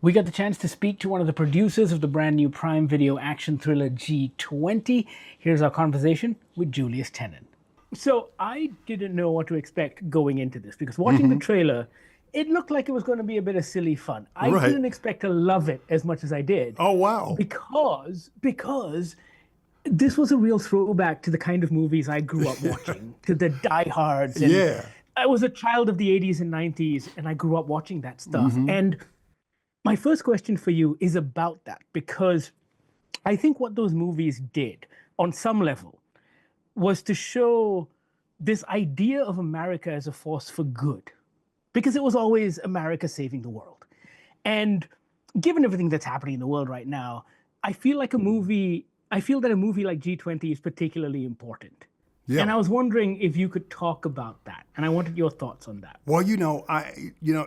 We got the chance to speak to one of the producers of the brand new Prime Video action thriller G20. Here's our conversation with Julius Tennon. So I didn't know what to expect going into this because watching the trailer, it looked like it was going to be a bit of silly fun. I Right. didn't expect to love it as much as I did Oh, wow. because this was a real throwback to the kind of movies I grew up watching, to the diehards. And Yeah. I was a child of the 80s and 90s, and I grew up watching that stuff. hmm And my first question for you is about that, because I think what those movies did on some level was to show this idea of America as a force for good, because it was always America saving the world. And given everything that's happening in the world right now, I feel that a movie like G20 is particularly important. And Yeah. I was wondering if you could talk about that. And I wanted your thoughts on that. Well,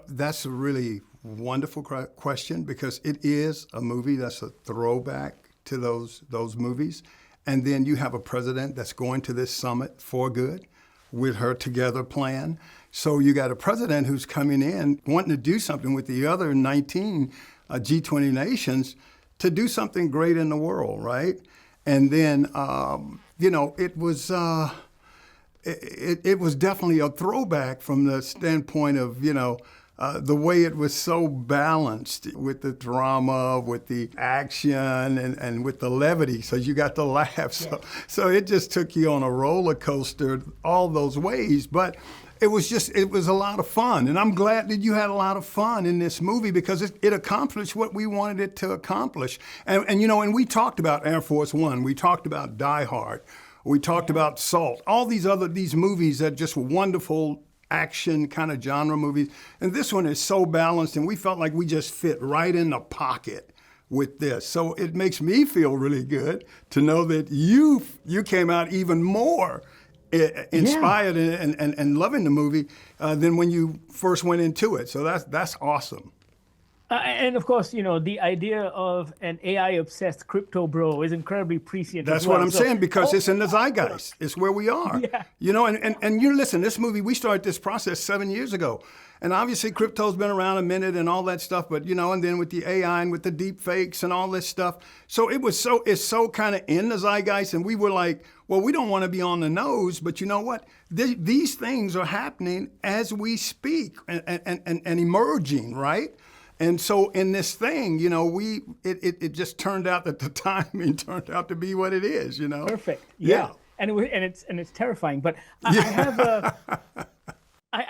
that's a really wonderful question because it is a movie that's a throwback to those movies. And then you have a president that's going to this summit for good with her together plan. So you got a president who's coming in wanting to do something with the other 19 G20 nations to do something great in the world, right? And then, it was definitely a throwback from the standpoint of, the way it was so balanced with the drama, with the action, and with the levity. So you got to laugh. So it just took you on a roller coaster all those ways. But it was a lot of fun. And I'm glad that you had a lot of fun in this movie because it accomplished what we wanted it to accomplish. And we talked about Air Force One. We talked about Die Hard. We talked about Salt. All these movies that just wonderful action kind of genre movies. And this one is so balanced, and we felt like we just fit right in the pocket with this. So it makes me feel really good to know that you came out even more inspired and loving the movie than when you first went into it. So that's awesome. And of course, the idea of an AI-obsessed crypto bro is incredibly prescient as That's well. what I'm saying because it's in the zeitgeist. It's where we are. Yeah. And you listen, this movie, we started this process 7 years ago. And obviously crypto's been around a minute and all that stuff, but and then with the AI and with the deep fakes and all this stuff. So it's so kind of in the zeitgeist, and we were like, well, we don't want to be on the nose, but you know what? These things are happening as we speak and emerging, right? And so in this thing, it just turned out that the timing turned out to be what it is, Perfect. Yeah. And it's terrifying. But I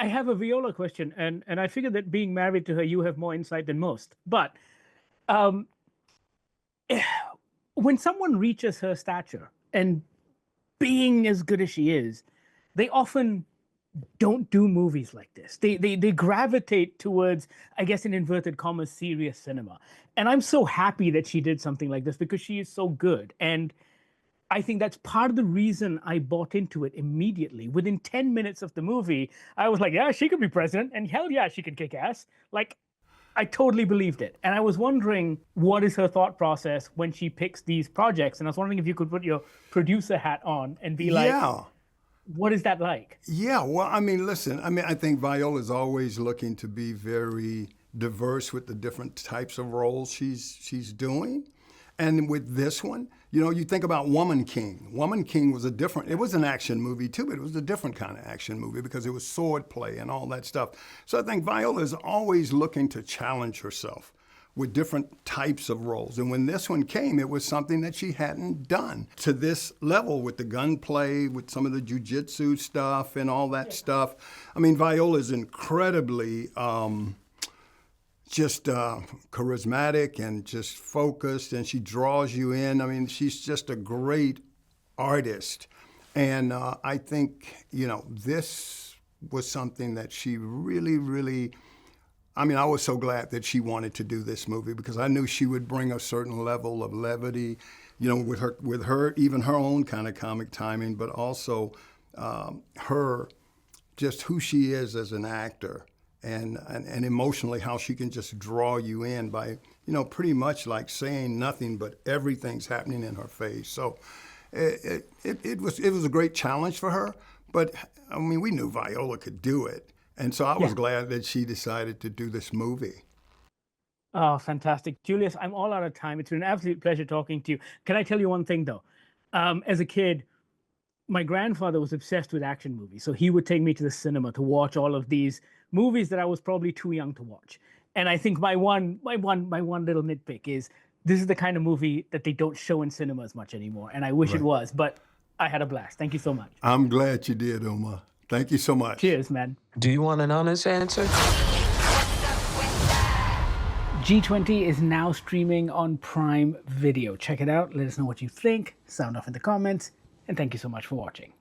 have a Viola question, and I figure that being married to her, you have more insight than most. But when someone reaches her stature and being as good as she is, they often don't do movies like this. They gravitate towards, I guess, in inverted commas, serious cinema. And I'm so happy that she did something like this because she is so good. And I think that's part of the reason I bought into it immediately. Within 10 minutes of the movie, I was like, yeah, she could be president, and hell yeah, she can kick ass. Like, I totally believed it. And I was wondering, what is her thought process when she picks these projects? And I was wondering if you could put your producer hat on and be like, what is that like? Yeah, well, listen, I think Viola's always looking to be very diverse with the different types of roles she's doing. And with this one, you think about Woman King. Woman King was it was an action movie too, but it was a different kind of action movie because it was sword play and all that stuff. So I think Viola is always looking to challenge herself with different types of roles. And when this one came, it was something that she hadn't done to this level with the gunplay, with some of the jujitsu stuff and all that stuff. Viola is incredibly charismatic and just focused, and she draws you in. She's just a great artist. And I think, this was something that she really, really, I was so glad that she wanted to do this movie because I knew she would bring a certain level of levity, with her, even her own kind of comic timing, but also her, just who she is as an actor and emotionally how she can just draw you in by, pretty much like saying nothing, but everything's happening in her face. So it was a great challenge for her, but we knew Viola could do it. And so I was glad that she decided to do this movie. Oh, fantastic. Julius, I'm all out of time. It's been an absolute pleasure talking to you. Can I tell you one thing, though? As a kid, my grandfather was obsessed with action movies. So he would take me to the cinema to watch all of these movies that I was probably too young to watch. And I think my one little nitpick is this is the kind of movie that they don't show in cinemas much anymore. And I wish it Right. was, but I had a blast. Thank you so much. I'm glad you did, Uma. Thank you so much. Cheers, man. Do you want an honest answer? G20 is now streaming on Prime Video. Check it out. Let us know what you think. Sound off in the comments. And thank you so much for watching.